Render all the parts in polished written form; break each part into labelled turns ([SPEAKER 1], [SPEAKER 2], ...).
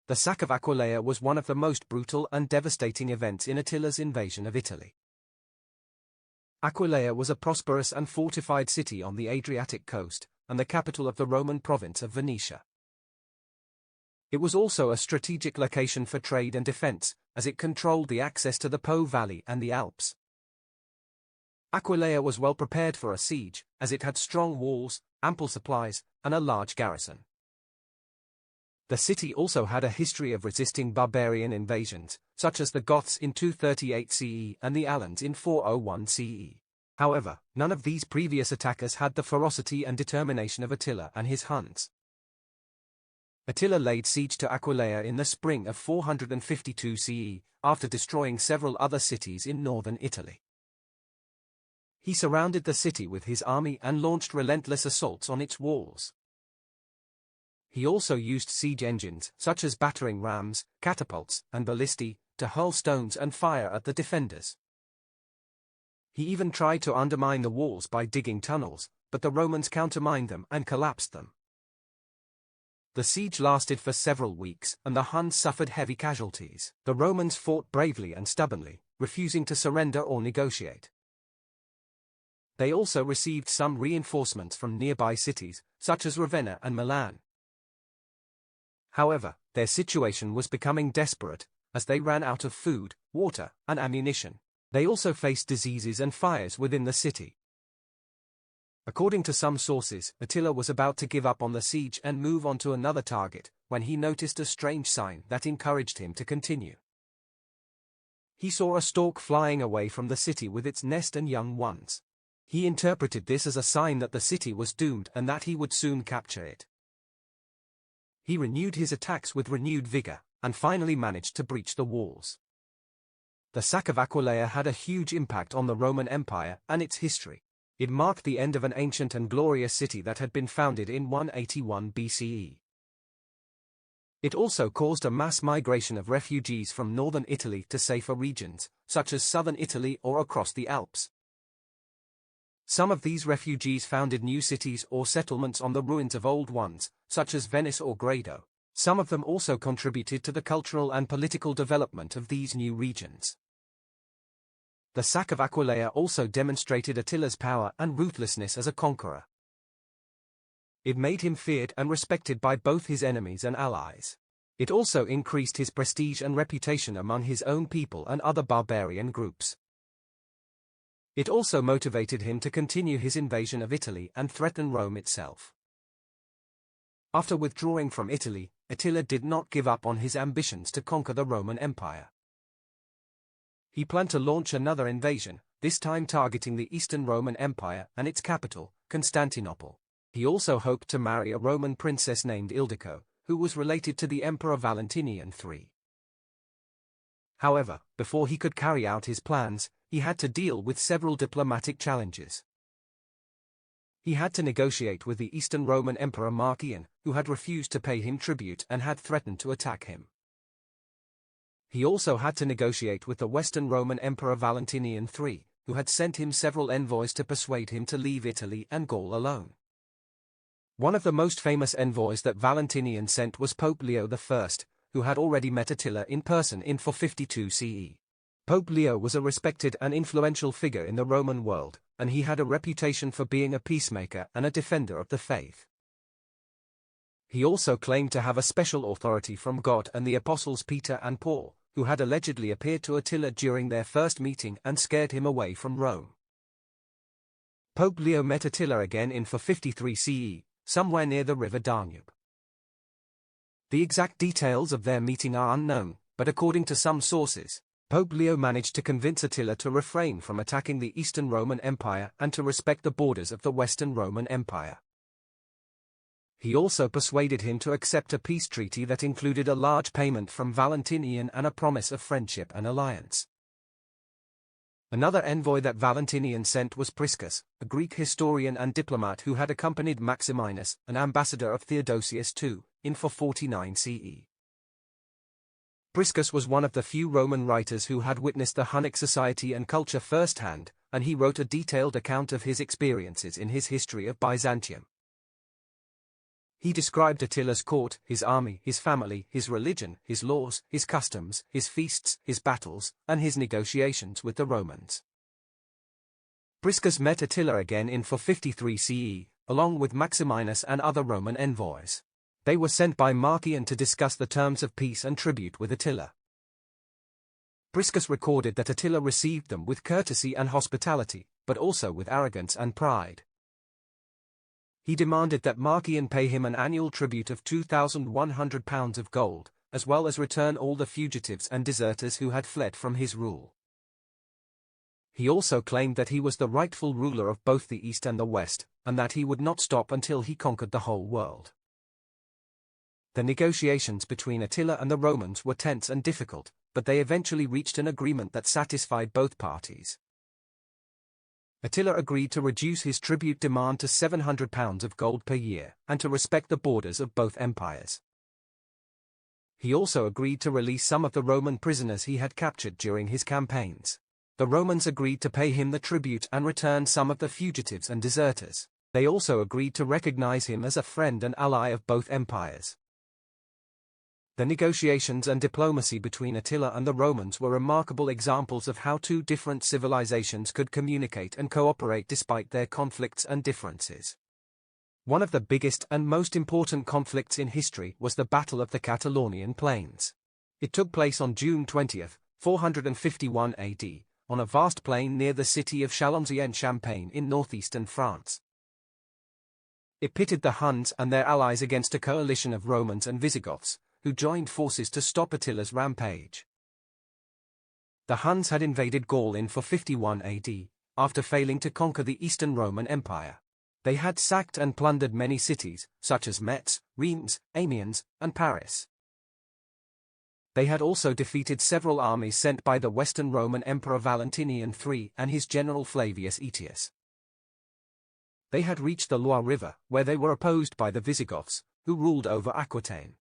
[SPEAKER 1] The sack of Aquileia was one of the most brutal and devastating events in Attila's invasion of Italy. Aquileia was a prosperous and fortified city on the Adriatic coast, and the capital of the Roman province of Venetia. It was also a strategic location for trade and defense, as it controlled the access to the Po Valley and the Alps. Aquileia was well prepared for a siege, as it had strong walls, ample supplies, and a large garrison. The city also had a history of resisting barbarian invasions, such as the Goths in 238 CE and the Alans in 401 CE. However, none of these previous attackers had the ferocity and determination of Attila and his Huns. Attila laid siege to Aquileia in the spring of 452 CE, after destroying several other cities in northern Italy. He surrounded the city with his army and launched relentless assaults on its walls. He also used siege engines, such as battering rams, catapults, and ballistae, to hurl stones and fire at the defenders. He even tried to undermine the walls by digging tunnels, but the Romans countermined them and collapsed them. The siege lasted for several weeks, and the Huns suffered heavy casualties. The Romans fought bravely and stubbornly, refusing to surrender or negotiate. They also received some reinforcements from nearby cities, such as Ravenna and Milan. However, their situation was becoming desperate, as they ran out of food, water, and ammunition. They also faced diseases and fires within the city. According to some sources, Attila was about to give up on the siege and move on to another target, when he noticed a strange sign that encouraged him to continue. He saw a stork flying away from the city with its nest and young ones. He interpreted this as a sign that the city was doomed and that he would soon capture it. He renewed his attacks with renewed vigor, and finally managed to breach the walls. The sack of Aquileia had a huge impact on the Roman Empire and its history. It marked the end of an ancient and glorious city that had been founded in 181 BCE. It also caused a mass migration of refugees from northern Italy to safer regions, such as southern Italy or across the Alps. Some of these refugees founded new cities or settlements on the ruins of old ones, such as Venice or Grado. Some of them also contributed to the cultural and political development of these new regions. The sack of Aquileia also demonstrated Attila's power and ruthlessness as a conqueror. It made him feared and respected by both his enemies and allies. It also increased his prestige and reputation among his own people and other barbarian groups. It also motivated him to continue his invasion of Italy and threaten Rome itself. After withdrawing from Italy, Attila did not give up on his ambitions to conquer the Roman Empire. He planned to launch another invasion, this time targeting the Eastern Roman Empire and its capital, Constantinople. He also hoped to marry a Roman princess named Ildico, who was related to the Emperor Valentinian III. However, before he could carry out his plans, he had to deal with several diplomatic challenges. He had to negotiate with the Eastern Roman Emperor Marcian, who had refused to pay him tribute and had threatened to attack him. He also had to negotiate with the Western Roman Emperor Valentinian III, who had sent him several envoys to persuade him to leave Italy and Gaul alone. One of the most famous envoys that Valentinian sent was Pope Leo I, who had already met Attila in person in 452 CE. Pope Leo was a respected and influential figure in the Roman world, and he had a reputation for being a peacemaker and a defender of the faith. He also claimed to have a special authority from God and the apostles Peter and Paul, who had allegedly appeared to Attila during their first meeting and scared him away from Rome. Pope Leo met Attila again in 453 CE, somewhere near the river Danube. The exact details of their meeting are unknown, but according to some sources, Pope Leo managed to convince Attila to refrain from attacking the Eastern Roman Empire and to respect the borders of the Western Roman Empire. He also persuaded him to accept a peace treaty that included a large payment from Valentinian and a promise of friendship and alliance. Another envoy that Valentinian sent was Priscus, a Greek historian and diplomat who had accompanied Maximinus, an ambassador of Theodosius II, in 449 CE. Priscus was one of the few Roman writers who had witnessed the Hunnic society and culture firsthand, and he wrote a detailed account of his experiences in his History of Byzantium. He described Attila's court, his army, his family, his religion, his laws, his customs, his feasts, his battles, and his negotiations with the Romans. Priscus met Attila again in 453 CE, along with Maximinus and other Roman envoys. They were sent by Marcian to discuss the terms of peace and tribute with Attila. Priscus recorded that Attila received them with courtesy and hospitality, but also with arrogance and pride. He demanded that Marcian pay him an annual tribute of 2,100 pounds of gold, as well as return all the fugitives and deserters who had fled from his rule. He also claimed that he was the rightful ruler of both the East and the West, and that he would not stop until he conquered the whole world. The negotiations between Attila and the Romans were tense and difficult, but they eventually reached an agreement that satisfied both parties. Attila agreed to reduce his tribute demand to 700 pounds of gold per year, and to respect the borders of both empires. He also agreed to release some of the Roman prisoners he had captured during his campaigns. The Romans agreed to pay him the tribute and return some of the fugitives and deserters. They also agreed to recognize him as a friend and ally of both empires. The negotiations and diplomacy between Attila and the Romans were remarkable examples of how two different civilizations could communicate and cooperate despite their conflicts and differences. One of the biggest and most important conflicts in history was the Battle of the Catalaunian Plains. It took place on June 20, 451 AD, on a vast plain near the city of Chalons-en-Champagne in northeastern France. It pitted the Huns and their allies against a coalition of Romans and Visigoths, who joined forces to stop Attila's rampage. The Huns had invaded Gaul in 451 AD, after failing to conquer the Eastern Roman Empire. They had sacked and plundered many cities, such as Metz, Reims, Amiens, and Paris. They had also defeated several armies sent by the Western Roman Emperor Valentinian III and his general Flavius Aetius. They had reached the Loire River, where they were opposed by the Visigoths, who ruled over Aquitaine.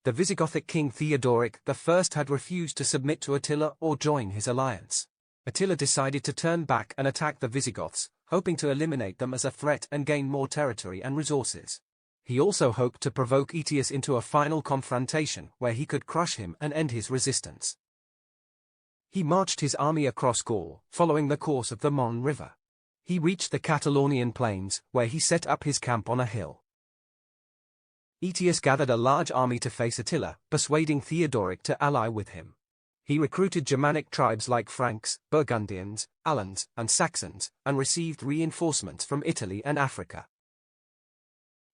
[SPEAKER 1] The Visigothic king Theodoric I had refused to submit to Attila or join his alliance. Attila decided to turn back and attack the Visigoths, hoping to eliminate them as a threat and gain more territory and resources. He also hoped to provoke Aetius into a final confrontation where he could crush him and end his resistance. He marched his army across Gaul, following the course of the Mon River. He reached the Catalaunian Plains, where he set up his camp on a hill. Aetius gathered a large army to face Attila, persuading Theodoric to ally with him. He recruited Germanic tribes like Franks, Burgundians, Alans, and Saxons, and received reinforcements from Italy and Africa.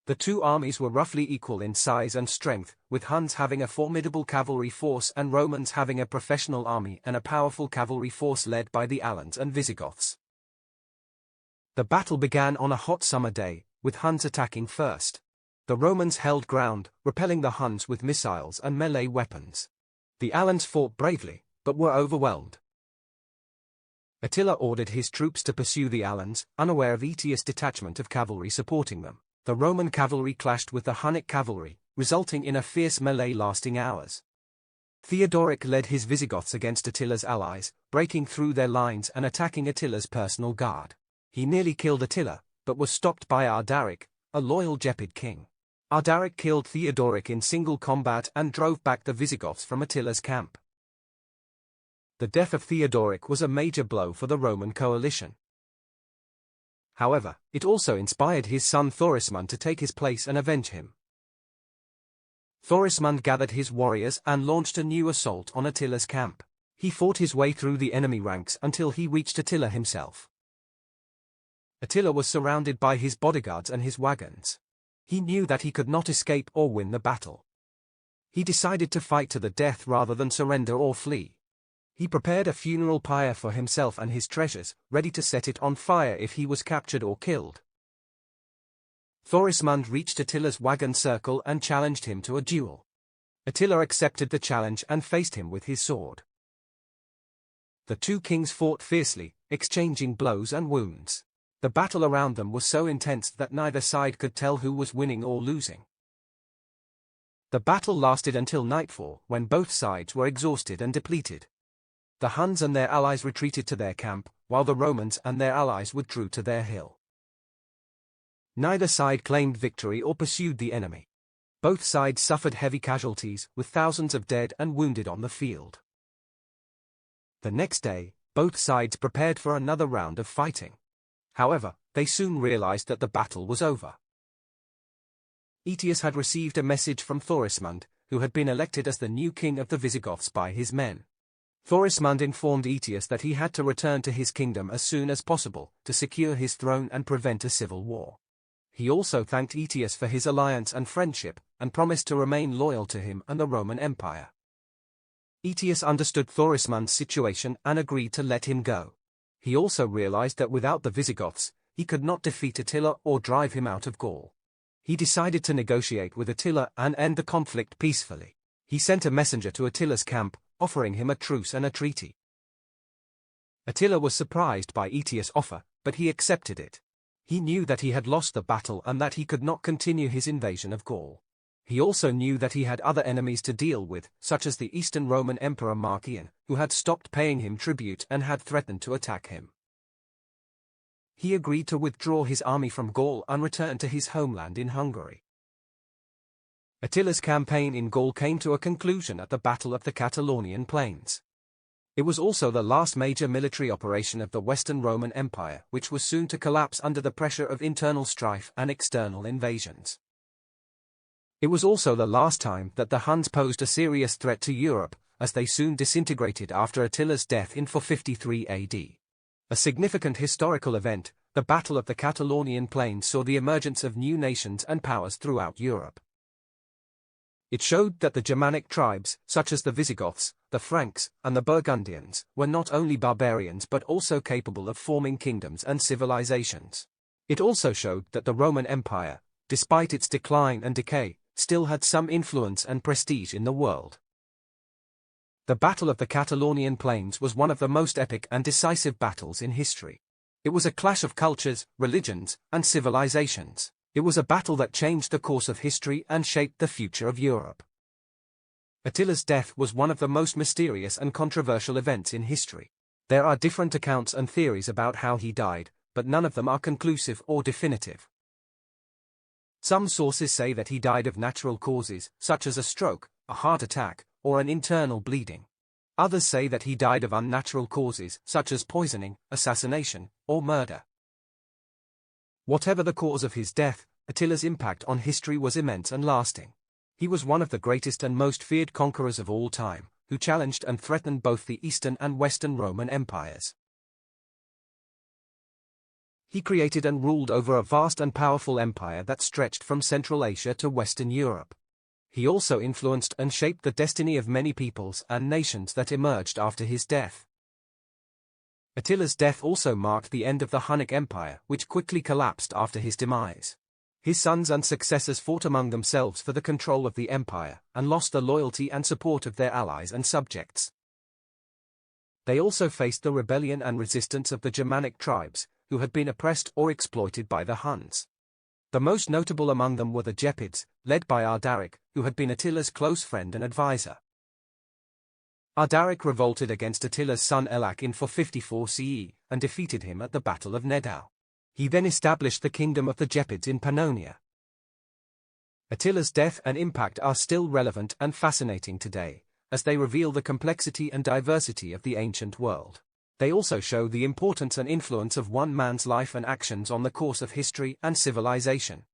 [SPEAKER 1] The two armies were roughly equal in size and strength, with Huns having a formidable cavalry force and Romans having a professional army and a powerful cavalry force led by the Alans and Visigoths. The battle began on a hot summer day, with Huns attacking first. The Romans held ground, repelling the Huns with missiles and melee weapons. The Alans fought bravely, but were overwhelmed. Attila ordered his troops to pursue the Alans, unaware of Aetius' detachment of cavalry supporting them. The Roman cavalry clashed with the Hunnic cavalry, resulting in a fierce melee lasting hours. Theodoric led his Visigoths against Attila's allies, breaking through their lines and attacking Attila's personal guard. He nearly killed Attila, but was stopped by Ardaric, a loyal Gepid king. Ardaric killed Theodoric in single combat and drove back the Visigoths from Attila's camp. The death of Theodoric was a major blow for the Roman coalition. However, it also inspired his son Thorismund to take his place and avenge him. Thorismund gathered his warriors and launched a new assault on Attila's camp. He fought his way through the enemy ranks until he reached Attila himself. Attila was surrounded by his bodyguards and his wagons. He knew that he could not escape or win the battle. He decided to fight to the death rather than surrender or flee. He prepared a funeral pyre for himself and his treasures, ready to set it on fire if he was captured or killed. Thorismund reached Attila's wagon circle and challenged him to a duel. Attila accepted the challenge and faced him with his sword. The two kings fought fiercely, exchanging blows and wounds. The battle around them was so intense that neither side could tell who was winning or losing. The battle lasted until nightfall, when both sides were exhausted and depleted. The Huns and their allies retreated to their camp, while the Romans and their allies withdrew to their hill. Neither side claimed victory or pursued the enemy. Both sides suffered heavy casualties, with thousands of dead and wounded on the field. The next day, both sides prepared for another round of fighting. However, they soon realized that the battle was over. Aetius had received a message from Thorismund, who had been elected as the new king of the Visigoths by his men. Thorismund informed Aetius that he had to return to his kingdom as soon as possible, to secure his throne and prevent a civil war. He also thanked Aetius for his alliance and friendship, and promised to remain loyal to him and the Roman Empire. Aetius understood Thorismund's situation and agreed to let him go. He also realized that without the Visigoths, he could not defeat Attila or drive him out of Gaul. He decided to negotiate with Attila and end the conflict peacefully. He sent a messenger to Attila's camp, offering him a truce and a treaty. Attila was surprised by Aetius' offer, but he accepted it. He knew that he had lost the battle and that he could not continue his invasion of Gaul. He also knew that he had other enemies to deal with, such as the Eastern Roman Emperor Marcian, who had stopped paying him tribute and had threatened to attack him. He agreed to withdraw his army from Gaul and return to his homeland in Hungary. Attila's campaign in Gaul came to a conclusion at the Battle of the Catalaunian Plains. It was also the last major military operation of the Western Roman Empire, which was soon to collapse under the pressure of internal strife and external invasions. It was also the last time that the Huns posed a serious threat to Europe, as they soon disintegrated after Attila's death in 453 AD. A significant historical event, the Battle of the Catalaunian Plains saw the emergence of new nations and powers throughout Europe. It showed that the Germanic tribes, such as the Visigoths, the Franks, and the Burgundians, were not only barbarians but also capable of forming kingdoms and civilizations. It also showed that the Roman Empire, despite its decline and decay, still had some influence and prestige in the world. The Battle of the Catalaunian Plains was one of the most epic and decisive battles in history. It was a clash of cultures, religions, and civilizations. It was a battle that changed the course of history and shaped the future of Europe. Attila's death was one of the most mysterious and controversial events in history. There are different accounts and theories about how he died, but none of them are conclusive or definitive. Some sources say that he died of natural causes, such as a stroke, a heart attack, or an internal bleeding. Others say that he died of unnatural causes, such as poisoning, assassination, or murder. Whatever the cause of his death, Attila's impact on history was immense and lasting. He was one of the greatest and most feared conquerors of all time, who challenged and threatened both the Eastern and Western Roman empires. He created and ruled over a vast and powerful empire that stretched from Central Asia to Western Europe. He also influenced and shaped the destiny of many peoples and nations that emerged after his death. Attila's death also marked the end of the Hunnic Empire, which quickly collapsed after his demise. His sons and successors fought among themselves for the control of the empire, and lost the loyalty and support of their allies and subjects. They also faced the rebellion and resistance of the Germanic tribes, who had been oppressed or exploited by the Huns. The most notable among them were the Gepids, led by Ardaric, who had been Attila's close friend and advisor. Ardaric revolted against Attila's son Elac in 454 CE, and defeated him at the Battle of Nedao. He then established the kingdom of the Gepids in Pannonia. Attila's death and impact are still relevant and fascinating today, as they reveal the complexity and diversity of the ancient world. They also show the importance and influence of one man's life and actions on the course of history and civilization.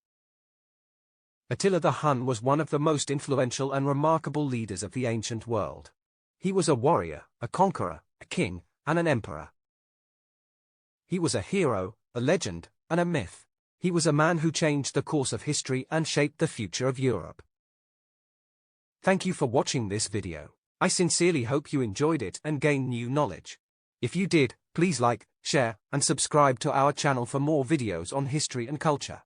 [SPEAKER 1] Attila the Hun was one of the most influential and remarkable leaders of the ancient world. He was a warrior, a conqueror, a king, and an emperor. He was a hero, a legend, and a myth. He was a man who changed the course of history and shaped the future of Europe. Thank you for watching this video. I sincerely hope you enjoyed it and gained new knowledge. If you did, please like, share, and subscribe to our channel for more videos on history and culture.